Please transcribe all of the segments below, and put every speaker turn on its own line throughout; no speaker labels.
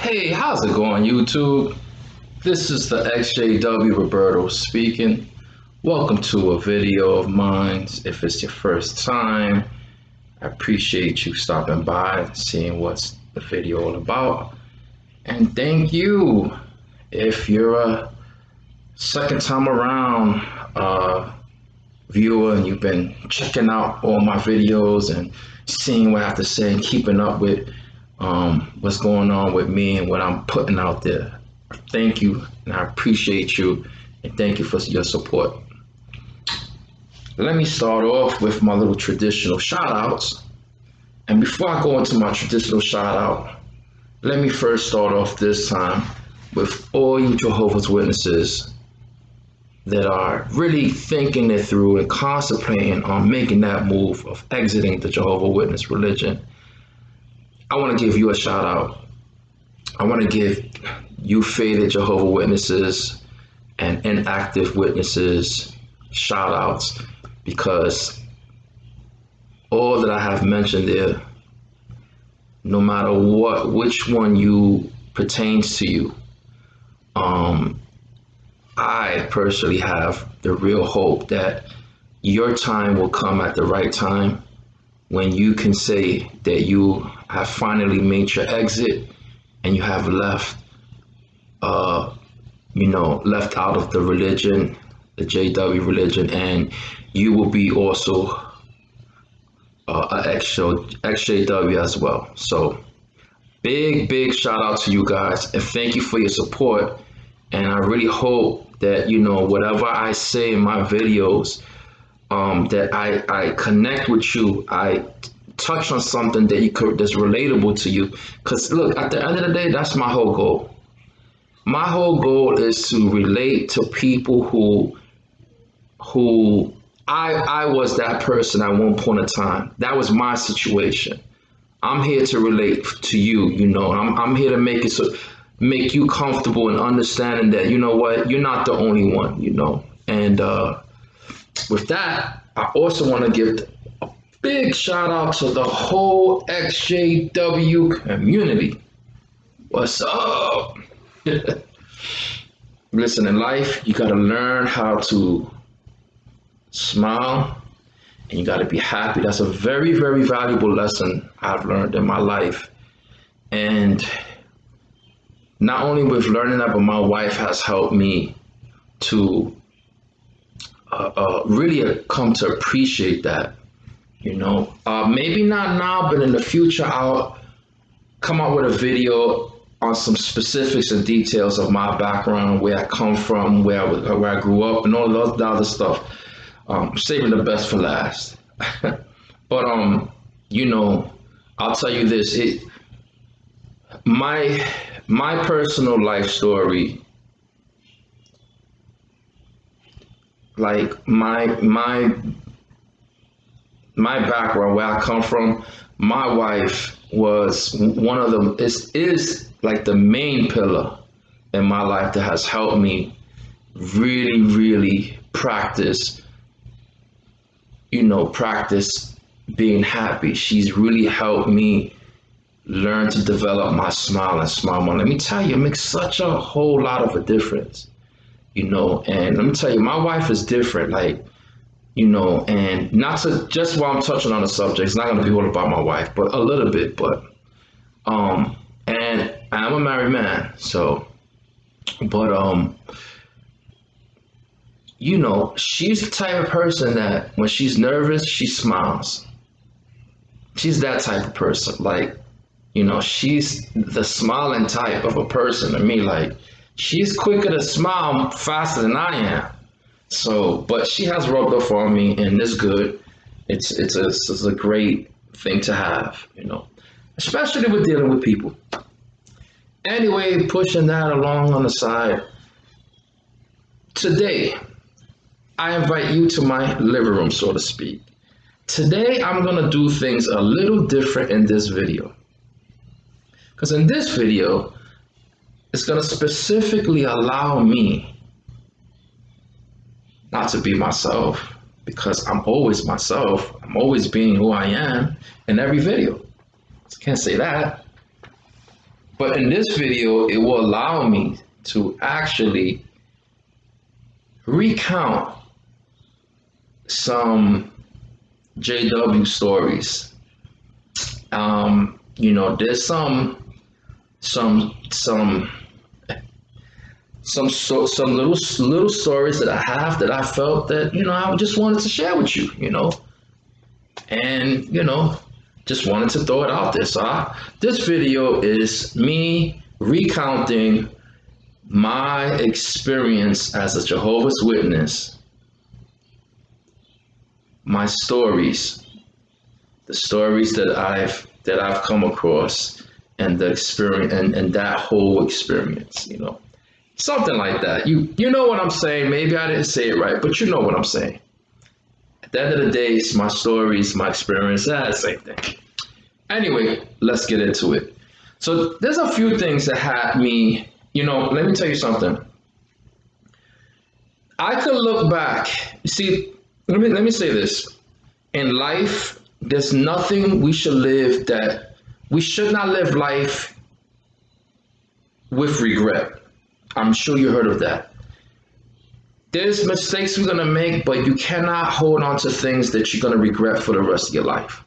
Hey, how's it going, YouTube? This is the Ex-Jehovah Roberto speaking. Welcome to a video of mine. If it's your first time, I appreciate you stopping by and seeing what's the video all about. And thank you if you're a second time around viewer and you've been checking out all my videos and seeing what I have to say and keeping up with what's going on with me and what I'm putting out there. Thank you, and I appreciate you, and thank you for your support. Let me start off with my little traditional shout outs. And before I go into my traditional shout out, let me first start off this time with all you Jehovah's Witnesses that are really thinking it through and contemplating on making that move of exiting the Jehovah's Witness religion. I want to give you a shout out. I want to give you faded Jehovah's Witnesses and inactive witnesses shout outs, because all that I have mentioned there, no matter which one you pertains to you, I personally have the real hope that your time will come at the right time when you can say that you have finally made your exit and you have left left out of the religion, the JW religion, and you will be also an ex-JW as well. So big shout out to you guys, and thank you for your support. And I really hope that, whatever I say in my videos, that I connect with you, I touch on something that's relatable to you. Because look, at the end of the day, that's my whole goal. My whole goal is to relate to people who I was that person at one point in time. That was my situation. I'm here to relate to you. I'm here to make you comfortable and understanding that, you're not the only one. And with that, I also want to give a big shout out to the whole XJW community. What's up? Listen, in life, you got to learn how to smile and you got to be happy. That's a very, very valuable lesson I've learned in my life. And not only with learning that, but my wife has helped me to really come to appreciate that. Maybe not now, but in the future, I'll come out with a video on some specifics and details of my background, where I come from, where I grew up, and all the other stuff. Saving the best for last. But I'll tell you this: my personal life story, like my background, where I come from, my wife was one of them, is like the main pillar in my life that has helped me really, really practice being happy. She's really helped me learn to develop my smile and smile more. Let me tell you, it makes such a whole lot of a difference, and let me tell you, my wife is different, and not to, just while I'm touching on the subject, it's not going to be all about my wife, but a little bit, but and I'm a married man, so, but she's the type of person that when she's nervous, she smiles. She's that type of person. She's the smiling type of a person to me. She's quicker to smile faster than I am. So, but she has rubbed off on me, and it's good. It's a great thing to have, especially with dealing with people. Anyway, pushing that along on the side. Today, I invite you to my living room, so to speak. Today, I'm going to do things a little different in this video. Because in this video, it's going to specifically allow me not to be myself, because I'm always myself. I'm always being who I am in every video. I can't say that. But in this video, it will allow me to actually recount some JW stories. There's some some little stories that I have that I felt that I just wanted to share with you, and just wanted to throw it out there. So this video is me recounting my experience as a Jehovah's Witness, my stories, the stories that I've come across, and the experience and that whole experience, something like that. You know what I'm saying? Maybe I didn't say it right, but you know what I'm saying. At the end of the day, it's my stories, my experience, same thing. Anyway, let's get into it. So there's a few things that had me, let me tell you something. I could look back. You see, let me say this. In life, there's nothing we should live that we should not live life with regret. I'm sure you heard of that. There's mistakes we're gonna make, but you cannot hold on to things that you're gonna regret for the rest of your life.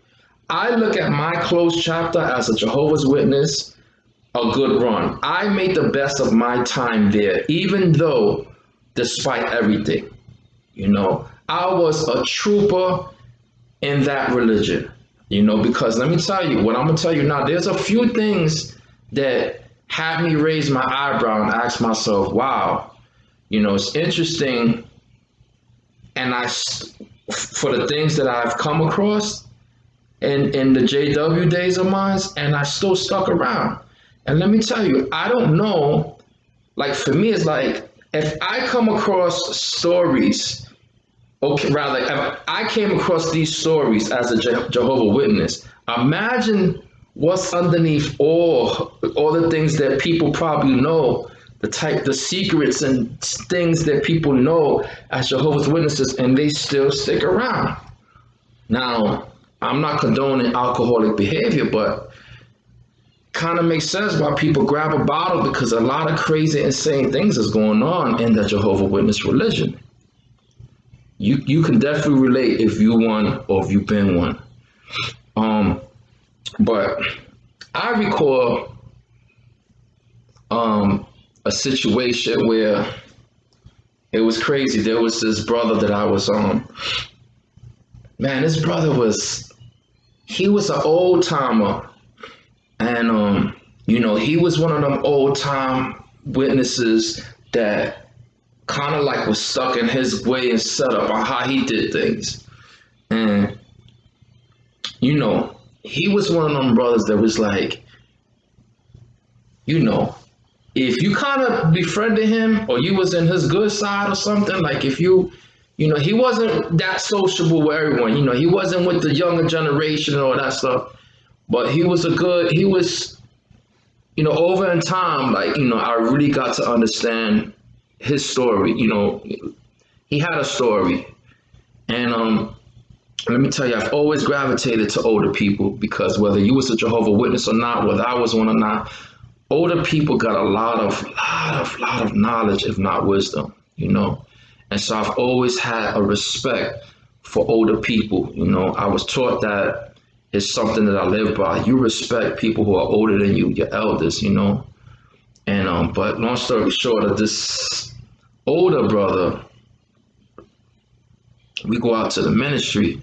I look at my closed chapter as a Jehovah's Witness, a good run. I made the best of my time there, even though, despite everything, I was a trooper in that religion, because let me tell you, what I'm gonna tell you now, there's a few things that had me raise my eyebrow and ask myself, wow, it's interesting. And for the things that I've come across in the JW days of mine, and I still stuck around. And let me tell you, I don't know, like for me, it's like, if I come across stories, if I came across these stories as a Jehovah Witness, imagine what's underneath all the things that people probably know, the secrets and things that people know as Jehovah's Witnesses, and they still stick around. Now, I'm not condoning alcoholic behavior, but kind of makes sense why people grab a bottle, because a lot of crazy, insane things is going on in the Jehovah Witness religion. You can definitely relate if you one or if you've been one. But I recall a situation where it was crazy. There was this brother that I was man, this brother he was an old timer, and he was one of them old time witnesses that kind of like was stuck in his way and set up on how he did things. And he was one of them brothers that was like, if you kind of befriended him or you was in his good side or something, like if he wasn't that sociable with everyone, he wasn't with the younger generation and all that stuff, but he was over in time, like, I really got to understand his story. He had a story. And let me tell you, I've always gravitated to older people, because whether you was a Jehovah's Witness or not, whether I was one or not, older people got a lot of knowledge, if not wisdom, And so I've always had a respect for older people. I was taught that it's something that I live by. You respect people who are older than you, your elders, And but long story short, of this older brother, we go out to the ministry,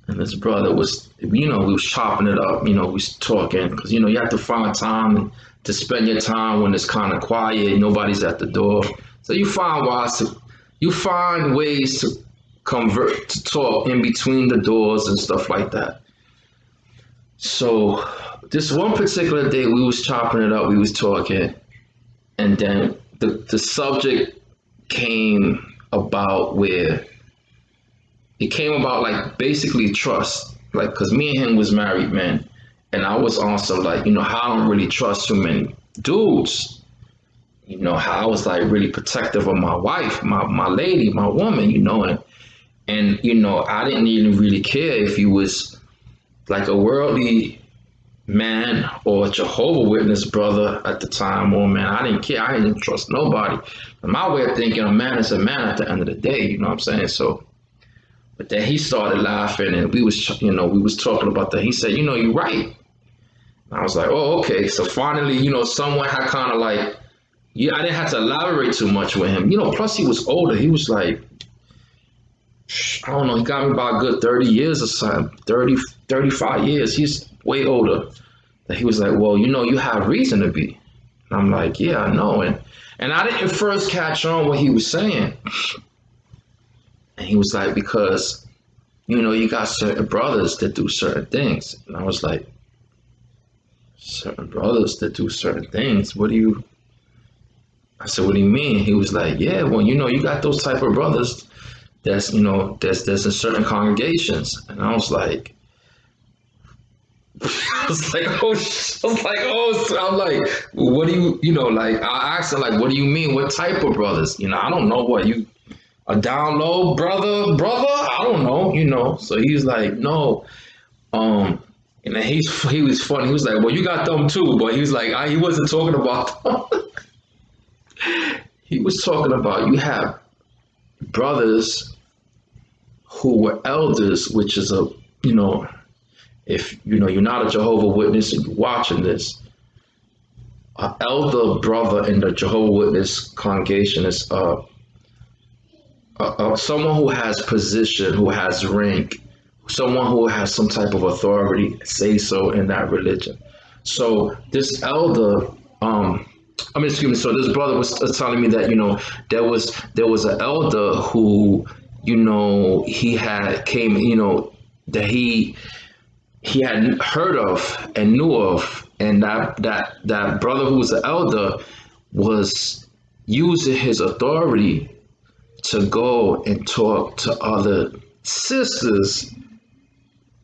and this brother was, we was chopping it up, we was talking, because you have to find time to spend your time when it's kind of quiet, nobody's at the door. So you find ways to convert, to talk in between the doors and stuff like that. So this one particular day, we was chopping it up, we was talking, and then the subject came about where it came about, like, basically trust, like, because me and him was married men, and I was on some, like, how I don't really trust too many dudes, how I was like really protective of my wife, my lady, my woman, and I didn't even really care if he was like a worldly man or Jehovah Witness brother at the time, or man, I didn't care. I didn't trust nobody. My way of thinking, a man is a man at the end of the day. You know what I'm saying? So, but then he started laughing, and we was talking about that. He said, you're right. And I was like, oh, okay. So finally, someone had kind of like, yeah, I didn't have to elaborate too much with him. Plus he was older. He was like, I don't know, he got me by a good 30 years or something, 30, 35 years. He's way older. He was like, well, you have reason to be. And I'm like, yeah, I know. And I didn't first catch on what he was saying. And he was like, because, you got certain brothers that do certain things. And I was like, certain brothers that do certain things? I said, what do you mean? He was like, yeah, well, you got those type of brothers that's in certain congregations. And I was like, I'm like, well, what do like, I asked him, like, what do you mean? What type of brothers? I don't know what a down low brother, I don't know, so he's like, no, and then he was funny. He was like, well, you got them too, but he was like, he wasn't talking about them. He was talking about, you have brothers who were elders, which is if you're not a Jehovah Witness and you're watching this, an elder brother in the Jehovah Witness congregation is someone who has position, who has rank, someone who has some type of authority, say so in that religion. So this elder, excuse me. So this brother was telling me that there was an elder who he had came that he had heard of and knew of, and that brother who was the elder was using his authority to go and talk to other sisters,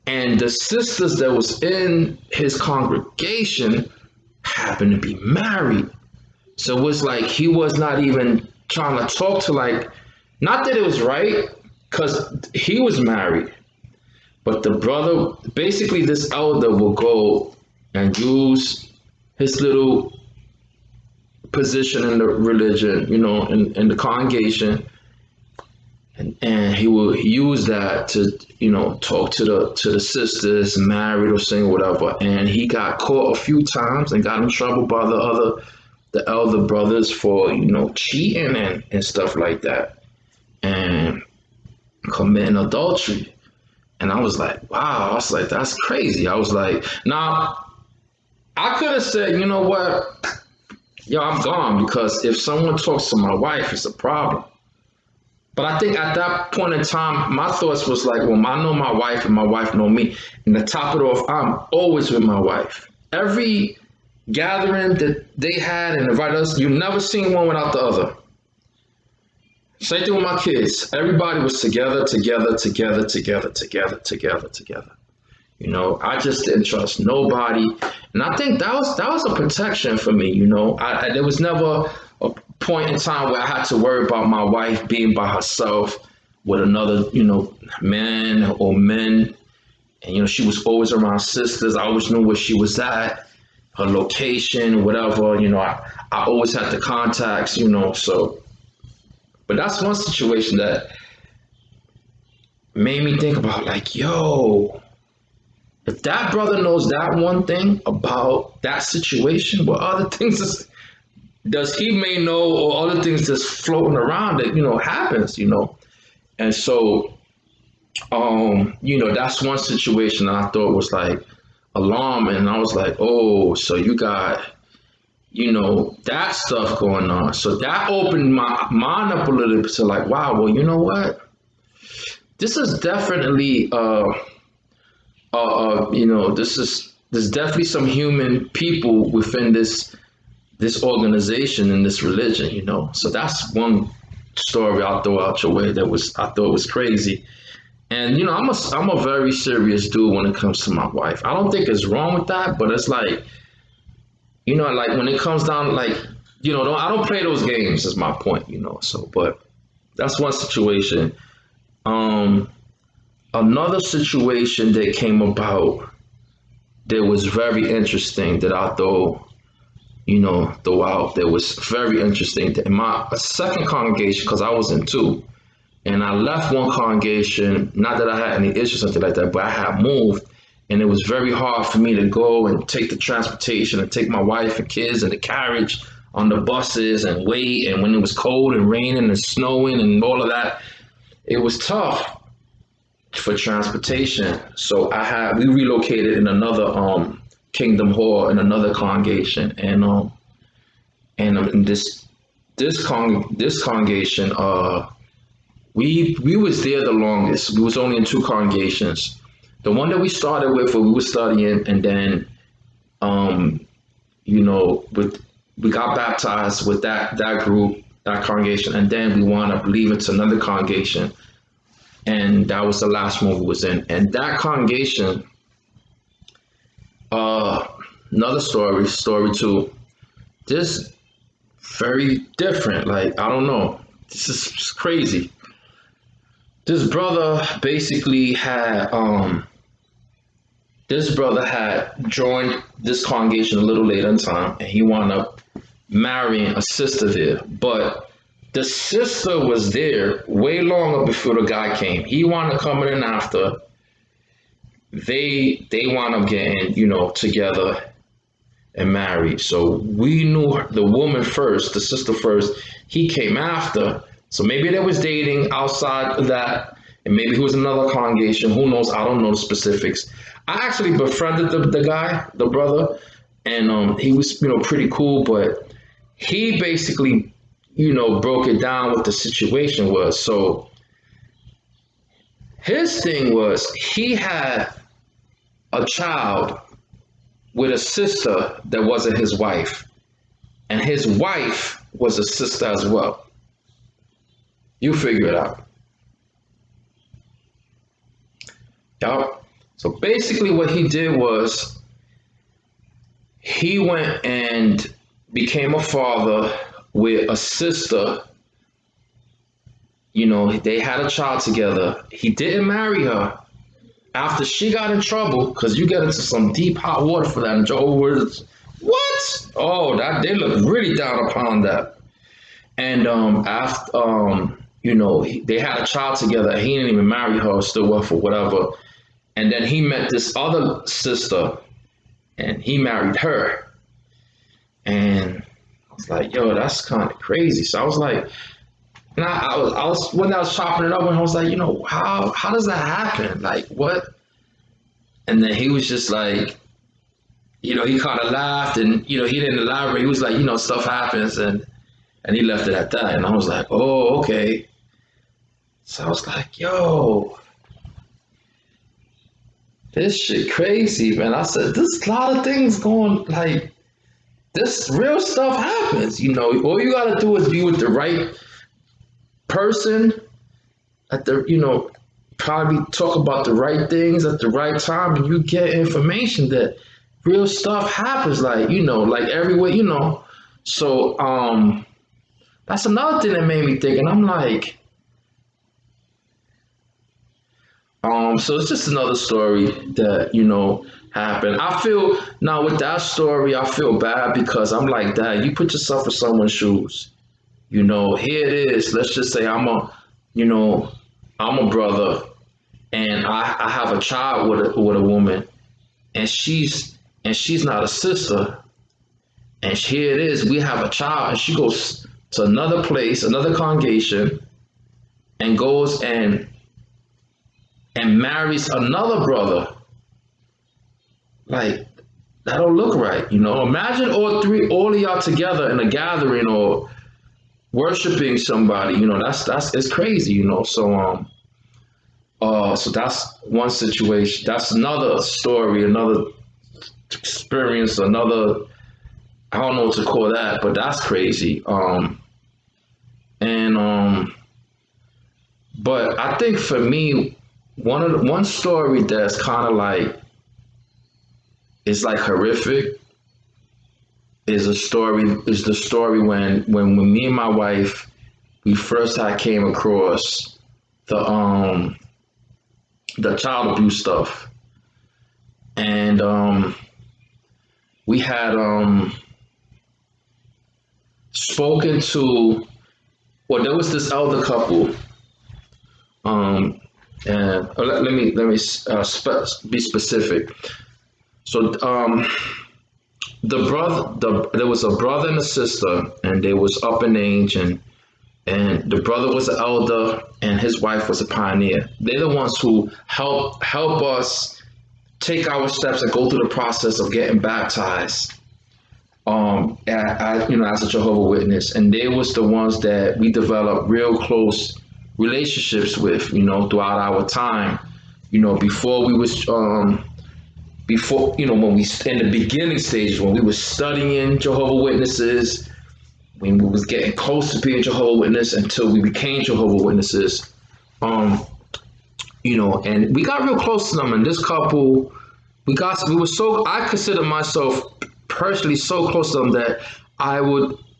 and the sisters that was in his congregation happened to be married. So it was like he was not even trying to talk to, like, not that it was right, because he was married, but the brother, basically this elder will go and use his little position in the religion, in the congregation, and he will use that to, talk to the sisters, married or single, whatever. And he got caught a few times and got in trouble by the elder brothers for, cheating and stuff like that, and committing adultery. And I was like, wow, I was like, that's crazy. I was like, now, I could have said, you know what? Yo, I'm gone, because if someone talks to my wife, it's a problem. But I think at that point in time, my thoughts was like, well, I know my wife and my wife know me. And to top it off, I'm always with my wife. Every gathering that they had and invited us, you never seen one without the other. Same thing with my kids. Everybody was together. I just didn't trust nobody. And I think that was a protection for me. There was never a point in time where I had to worry about my wife being by herself with another, man or men. And, she was always around sisters. I always knew where she was at, her location, whatever. I always had the contacts, so. But that's one situation that made me think about, like, yo, if that brother knows that one thing about that situation, what other things does he may know, or other things just floating around that, happens, And so, that's one situation that I thought was like alarming. And I was like, oh, so you got, that stuff going on. So that opened my mind up a little bit to, like, wow, well, you know what? This is definitely, there's definitely some human people within this organization and this religion, So that's one story I'll throw out your way I thought was crazy. And I'm a very serious dude when it comes to my wife. I don't think it's wrong with that, but it's like, like when it comes down, like, I don't play those games, is my point, So, but that's one situation. Another situation that came about that was very interesting that I thought, throw out. That was very interesting. In my second congregation, because I was in two, and I left one congregation, not that I had any issues or something like that, but I had moved, and it was very hard for me to go and take the transportation and take my wife and kids in the carriage on the buses and wait. And when it was cold and raining and snowing and all of that, it was tough for transportation. So we relocated in another Kingdom Hall in another congregation, and in this congregation, we was there the longest. We was only in two congregations. The one that we started with, where we were studying, and then with we got baptized with that group, that congregation, and then we wound up leaving to another congregation, and that was the last one we was in. And that congregation, another story too. This very different. Like, I don't know. This is crazy. This brother basically had joined this congregation a little later in time, and he wound up marrying a sister there. But the sister was there way longer before the guy came. He wound up coming in after. They wound up getting, together and married. So we knew the woman first, the sister first. He came after. So maybe they was dating outside of that, and maybe he was in another congregation. Who knows? I don't know the specifics. I actually befriended the guy, the brother, and he was, pretty cool. But he basically, broke it down what the situation was. So his thing was, he had a child with a sister that wasn't his wife, and his wife was a sister as well. You figure it out. Yup. So basically what he did was, he went and became a father with a sister. They had a child together. He didn't marry her. After she got in trouble, because you get into some deep hot water for that in Jehovah's Witnesses. What? Oh, that they look really down upon that. And after they had a child together. He didn't even marry her, still went for whatever. And then he met this other sister, and he married her. And I was like, yo, that's kind of crazy. So I was like, and I was when I was chopping it up, and I was like, how does that happen? Like, what? And then he was just like, he kind of laughed, and he didn't elaborate. He was like, stuff happens, and he left it at that. And I was like, oh, okay. So I was like, yo, this shit crazy, man. I said, there's a lot of things going, like, this real stuff happens. All you gotta do is be with the right person at the, probably talk about the right things at the right time, and you get information that real stuff happens, like, like everywhere, So that's another thing that made me think, and I'm like, so it's just another story that, happened. I feel now with that story, I feel bad, because I'm like, Dad, you put yourself in someone's shoes. Here it is. Let's just say I'm a brother, and I have a child with a woman, and she's not a sister. And here it is, we have a child, and she goes to another place, another congregation, and goes and marries another brother. Like, that don't look right. Imagine all of y'all together in a gathering or worshiping somebody. It's crazy. So so that's one situation. That's another story, another experience, another, I don't know what to call that, but that's crazy. But I think for me, one story that's kind of like, it's like horrific, is the story when me and my wife, we first came across the child abuse stuff. and we had spoken to. Well, there was this elder couple, um, and let me be specific. So there was a brother and a sister, and they was up in age, and the brother was an elder, and his wife was a pioneer. They're the ones who help us take our steps and go through the process of getting baptized. As a Jehovah Witness, and they was the ones that we developed real close relationships with, throughout our time. Before we was before when we in the beginning stages when we were studying Jehovah Witnesses, when we was getting close to being Jehovah Witness until we became Jehovah Witnesses. Um, and we got real close to them. And this couple, we were so, I consider myself personally so close to them that I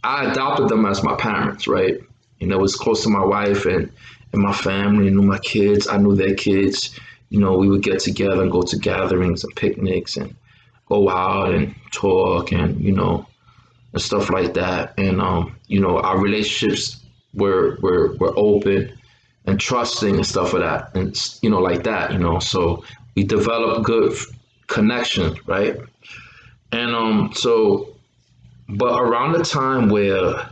adopted them as my parents, right? It was close to my wife and my family. Knew my kids. I knew their kids. We would get together and go to gatherings and picnics and go out and talk and stuff like that. And our relationships were open and trusting and stuff like that, and like that. So we developed good connections, right? And but around the time where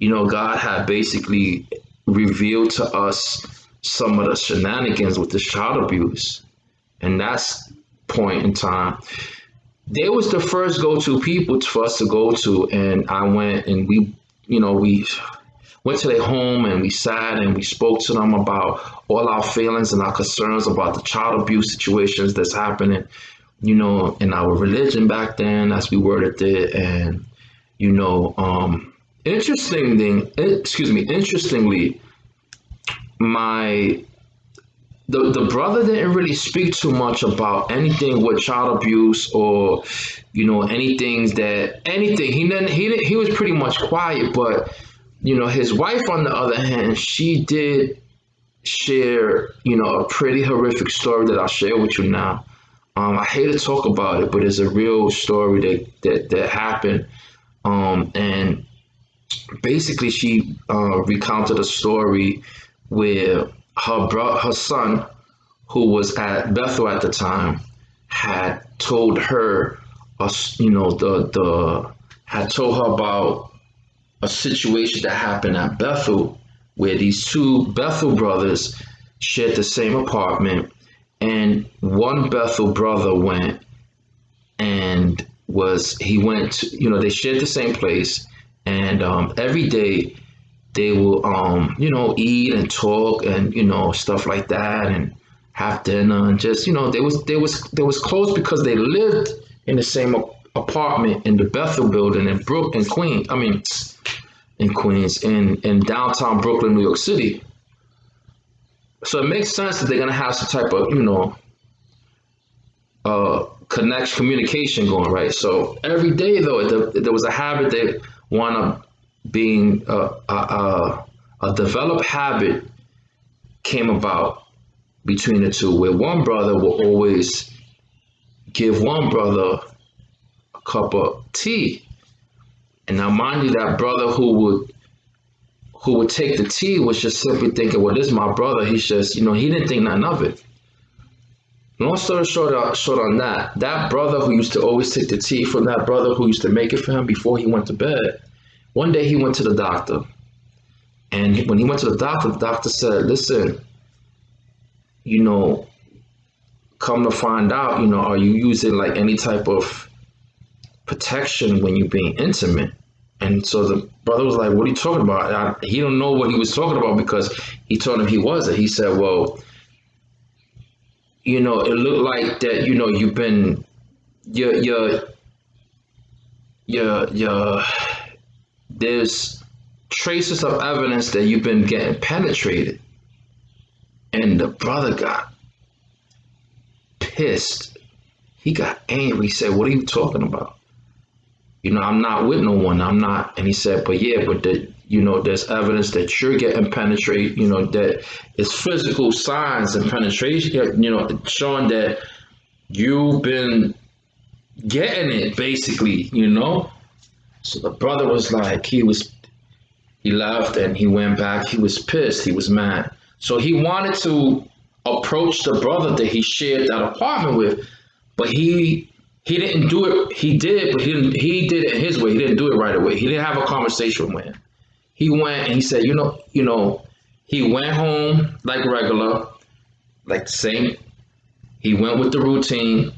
God had basically revealed to us some of the shenanigans with the child abuse, and that's point in time, they was the first go-to people for us to go to. And I went and we went to their home and we sat and we spoke to them about all our feelings and our concerns about the child abuse situations that's happening, in our religion back then, as we worded it. And interestingly, my the brother didn't really speak too much about anything with child abuse or anything. He was pretty much quiet. But his wife, on the other hand, she did share a pretty horrific story that I'll share with you now. I hate to talk about it, but it's a real story that happened. And basically, she recounted a story where her son, who was at Bethel at the time, had told her, had told her about a situation that happened at Bethel, where these two Bethel brothers shared the same apartment, and one Bethel brother went and he went to, they shared the same place, and every day they will eat and talk and stuff like that, and have dinner, and just they was close because they lived in the same apartment in the Bethel building in Queens. I mean, in Queens, in downtown Brooklyn, New York City. So it makes sense that they're gonna have some type of communication going, right? So every day though, there was a habit that wound up being a developed habit came about between the two, where one brother will always give one brother a cup of tea. And now, mind you, that brother who would take the tea was just simply thinking, well, this is my brother. He's just, he didn't think nothing of it. Long story short on that brother who used to always take the tea from that brother who used to make it for him before he went to bed, one day he went to the doctor. And when he went to the doctor said, listen, come to find out, are you using like any type of protection when you're being intimate? And so the brother was like, what are you talking about? He don't know what he was talking about, because he told him he wasn't. He said, well, it looked like that, you've been, your there's traces of evidence that you've been getting penetrated. And the brother got pissed. He got angry. He said, what are you talking about? I'm not with no one. I'm not. And he said, but there's evidence that you're getting penetrated, that it's physical signs and penetration, showing that You've been getting it basically, you know? So the brother was like, he left and he went back. He was pissed. He was mad. So he wanted to approach the brother that he shared that apartment with, but he didn't do it. He did, but he did it his way. He didn't do it right away. He didn't have a conversation with him. He went and he said, he went home like regular, like the same. He went with the routine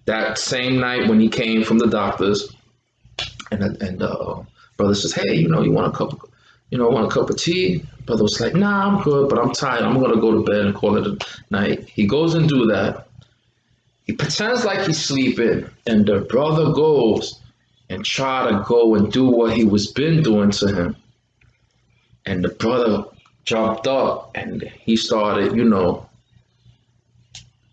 that same night when he came from the doctors, and brother says, "Hey, you want a cup of, want a cup of tea?" Brother was like, "Nah, I'm good, but I'm tired. I'm gonna go to bed and call it a night." He goes and do that. He pretends like he's sleeping, and the brother goes and try to go and do what he was been doing to him. And the brother jumped up and he started,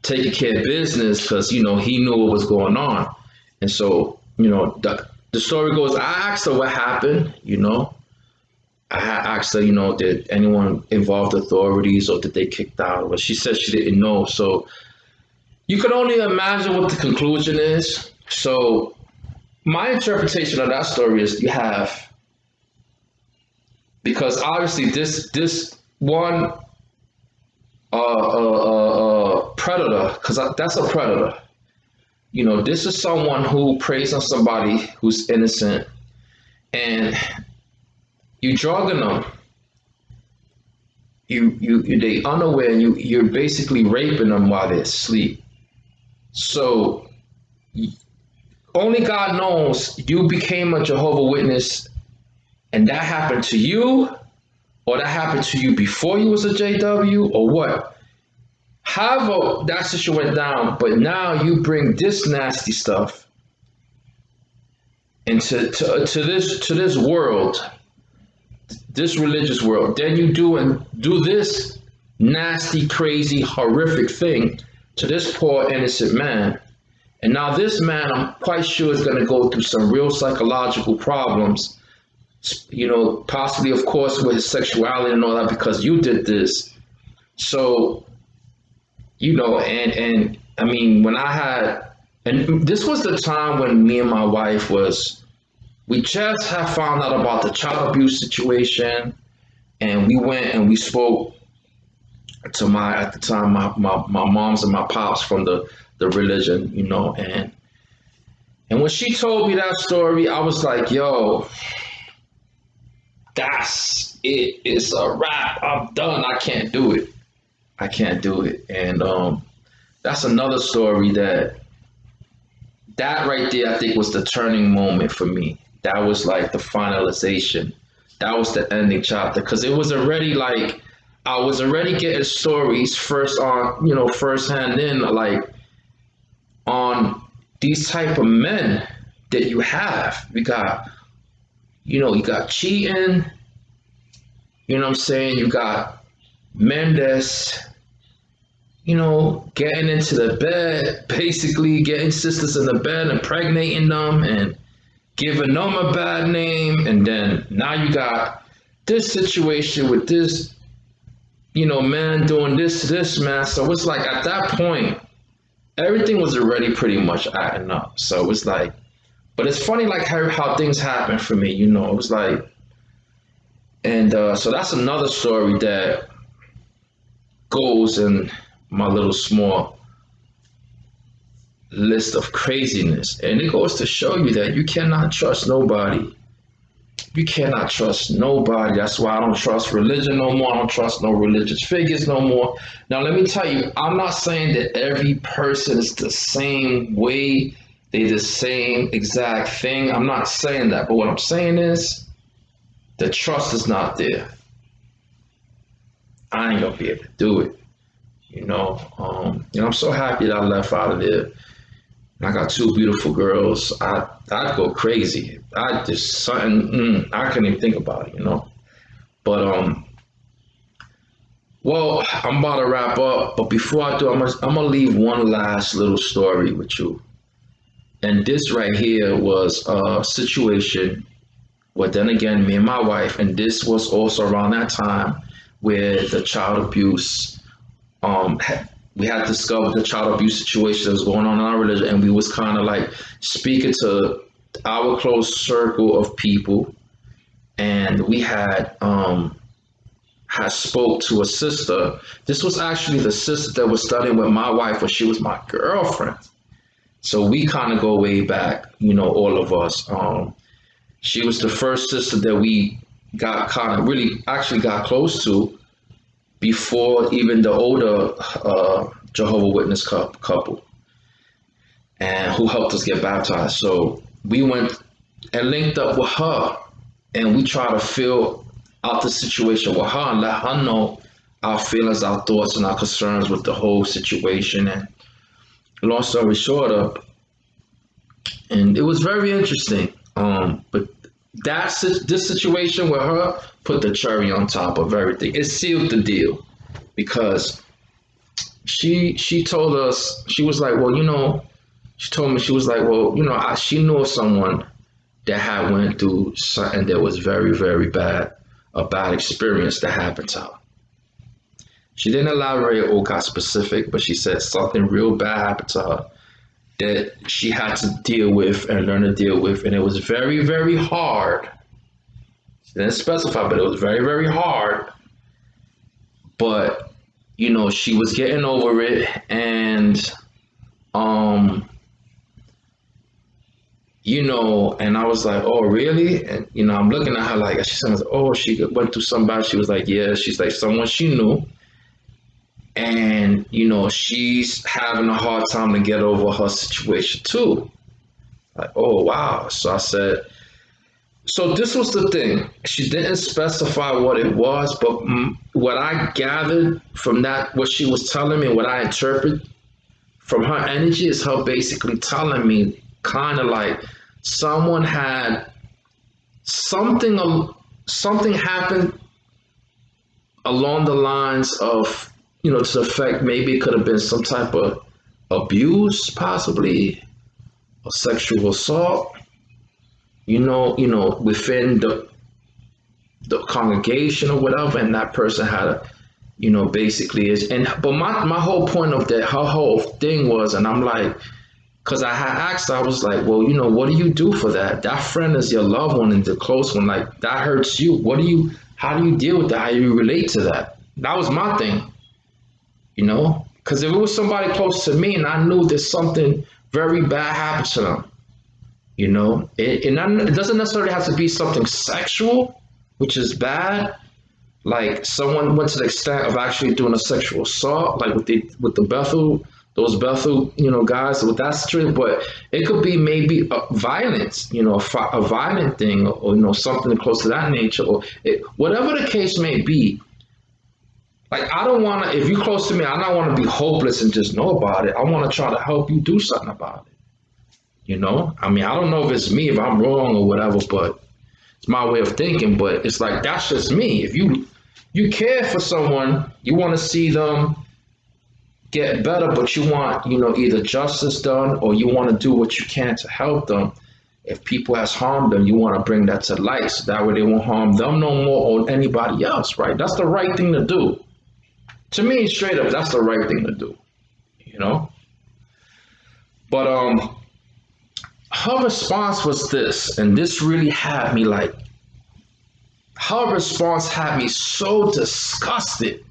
taking care of business because he knew what was going on. And so, the story goes, I asked her what happened, I asked her, did anyone involve the authorities or did they kick out? But she said she didn't know. So you can only imagine what the conclusion is. So my interpretation of that story is you have, because obviously this one predator, because that's a predator. This is someone who preys on somebody who's innocent, and you drugging them. They unaware, and you're basically raping them while they're asleep. So only God knows you became a Jehovah Witness, and that happened to you, or that happened to you before you was a JW, or what. However, that situation went down, but now you bring this nasty stuff into to this world, this religious world. Then you do this nasty, crazy, horrific thing to this poor innocent man. And now this man, I'm quite sure, is going to go through some real psychological problems, possibly, of course, with his sexuality and all that, because you did this. So, and I mean, when I had, and this was the time when me and my wife we just had found out about the child abuse situation, and we went and we spoke to at the time, my moms and my pops from the religion, and when she told me that story, I was like, yo, that's it. It's a wrap. I'm done. I can't do it. I can't do it. And that's another story that right there, I think, was the turning moment for me. That was like the finalization. That was the ending chapter, because it was already like I was already getting stories firsthand in, like, on these type of men that you have. You got cheating, what I'm saying? You got men that's, getting into the bed, basically getting sisters in the bed, impregnating them and giving them a bad name. And then now you got this situation with this, man doing this to this man. So it's like at that point, everything was already pretty much adding up. So it's like, but it's funny, like how things happen for me, it was like, and so that's another story that goes in my little small list of craziness. And it goes to show you that you cannot trust nobody. You cannot trust nobody. That's why I don't trust religion no more. I don't trust no religious figures no more. Now, let me tell you, I'm not saying that every person is the same way, they're the same exact thing. I'm not saying that. But what I'm saying is the trust is not there. I ain't going to be able to do it. I'm so happy that I left out of there. I got two beautiful girls. I'd go crazy. I just something I couldn't even think about it, But well, I'm about to wrap up. But before I do, I'm gonna leave one last little story with you. And this right here was a situation where, then again, me and my wife, and this was also around that time where the child abuse we had discovered the child abuse situation that was going on in our religion, and we was kind of like speaking to our close circle of people, and we had spoke to a sister. This was actually the sister that was studying with my wife when she was my girlfriend. So we kind of go way back, all of us. She was the first sister that we got kind of really actually got close to before even the older Jehovah Witness couple, and who helped us get baptized. So we went and linked up with her, and we try to fill out the situation with her and let her know our feelings, our thoughts, and our concerns with the whole situation. And long story short, and it was very interesting. But this situation with her put the cherry on top of everything. It sealed the deal because she told us, she was like, well, she told me, she was like, well, she knew of someone that had went through something that was very, very bad, a bad experience that happened to her. She didn't elaborate or got specific, but she said something real bad happened to her that she had to deal with and learn to deal with. And it was very, very hard. She didn't specify, but it was very, very hard. But, she was getting over it. And, and I was like, oh, really? And, I'm looking at her like, she said, oh, she went through somebody. She was like, yeah. She's like, someone she knew. And, she's having a hard time to get over her situation too. Like, oh, wow. So I said, so this was the thing. She didn't specify what it was, but what I gathered from that, what she was telling me, what I interpret from her energy is her basically telling me kind of like someone had something happened along the lines of, to the effect maybe it could have been some type of abuse, possibly, or sexual assault, within the congregation or whatever, and that person had basically is. And but my whole point of that, her whole thing was, and I'm like, because I had asked, I was like, well, what do you do for that? That friend is your loved one and the close one. Like, that hurts you. How do you deal with that? How do you relate to that? That was my thing. Because if it was somebody close to me and I knew there's something very bad happened to them, it doesn't necessarily have to be something sexual, which is bad. Like someone went to the extent of actually doing a sexual assault, like with the Bethel, those Bethel, guys with that situation. But it could be maybe violence, a violent thing, or something close to that nature, or whatever the case may be. Like, I don't want to, if you're close to me, I don't want to be hopeless and just know about it. I want to try to help you do something about it. I mean, I don't know if it's me, if I'm wrong or whatever, but it's my way of thinking. But it's like, that's just me. If you care for someone, you want to see them get better, but you want, either justice done or you want to do what you can to help them. If people has harmed them, you want to bring that to light so that way they won't harm them no more or anybody else, right? That's the right thing to do. To me, straight up, that's the right thing to do, But her response was this, and this really had me like, her response had me so disgusted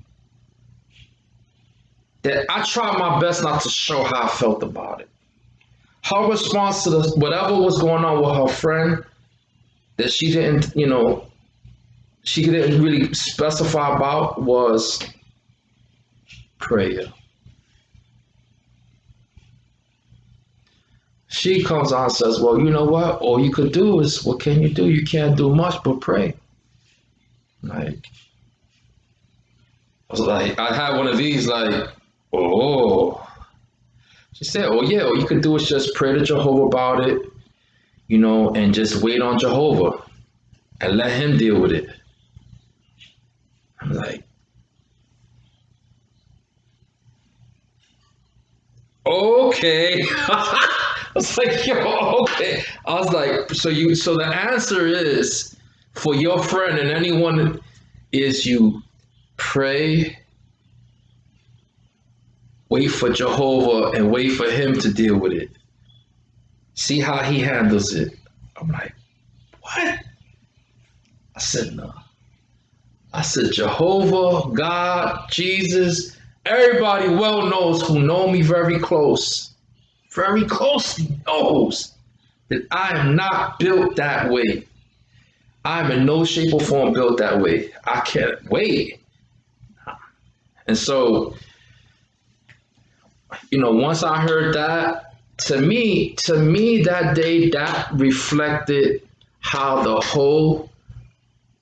that I tried my best not to show how I felt about it. Her response to whatever was going on with her friend that she didn't really specify about was prayer. She comes out and says, well, you know what? All you could do is, what can you do? You can't do much but pray. Like, I was like, I had one of these, like, oh. She said, oh, yeah, all you could do is just pray to Jehovah about it, and just wait on Jehovah and let him deal with it. I'm like, okay. I was like, yo, okay. I was like, so the answer is for your friend and anyone is you pray wait for Jehovah and wait for him to deal with it. See how he handles it. I'm like, what? I said, no. I said, Jehovah, God, Jesus, everybody well knows who know me very closely knows that I am not built that way. I'm in no shape or form built that way. I can't wait. And so, once I heard that, to me, that day, that reflected how the whole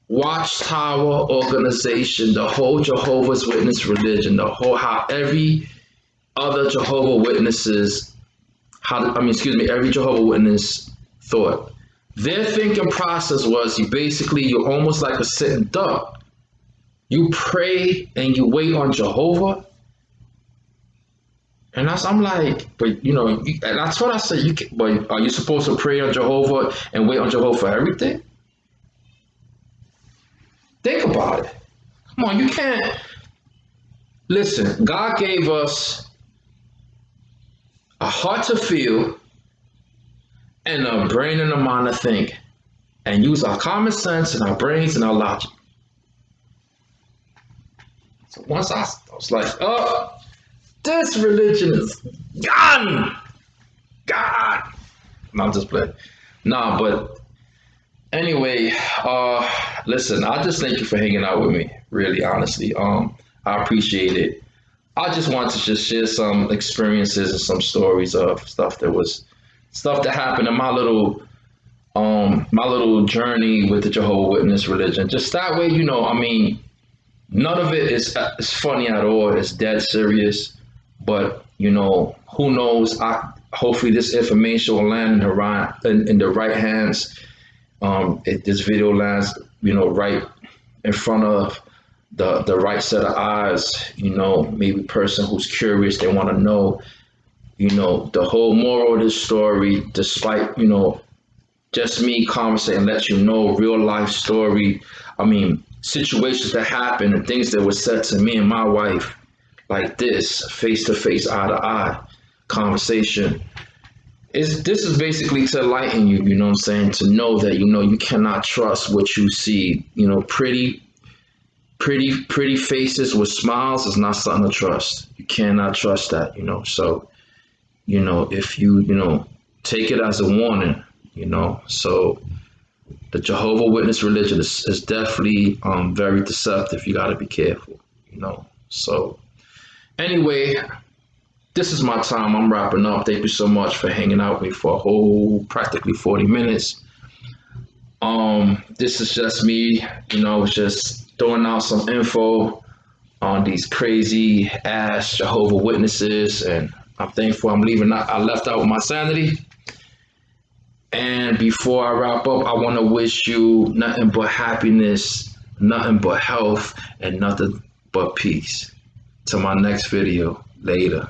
Watchtower organization, the whole Jehovah's Witness religion, how every other Jehovah Witnesses, every Jehovah Witness thought. Their thinking process was you're almost like a sitting duck. You pray and you wait on Jehovah. And I'm like, but and that's what I said. But are you supposed to pray on Jehovah and wait on Jehovah for everything? Think about it. Come on, you can't. Listen, God gave us a heart to feel and a brain and a mind to think, and use our common sense and our brains and our logic. So once I was like, oh, this religion is gone. God. No, I'm just playing. Nah, but anyway, listen, I just thank you for hanging out with me, really, honestly. I appreciate it. I just wanted to just share some experiences and some stories of stuff that happened in my little journey with the Jehovah's Witness religion. Just that way, none of it is funny at all. It's dead serious. But who knows? Hopefully this information will land in the right hands. This video lands, right in front of the right set of eyes. Maybe person who's curious, they want to know, the whole moral of this story, despite just me conversating, let you know real life story. Situations that happened and things that were said to me and my wife, like this, face to face, eye to eye conversation. This is basically to enlighten you, you know what I'm saying? To know that, you cannot trust what you see. Pretty faces with smiles is not something to trust. You cannot trust that, So, if you, take it as a warning, So the Jehovah Witness religion is definitely very deceptive. You got to be careful, So anyway, this is my time. I'm wrapping up. Thank you so much for hanging out with me for a whole practically 40 minutes. This is just me, just throwing out some info on these crazy ass Jehovah Witnesses, and I'm thankful I left out with my sanity. And before I wrap up, I want to wish you nothing but happiness, nothing but health, and nothing but peace. Till my next video. Later.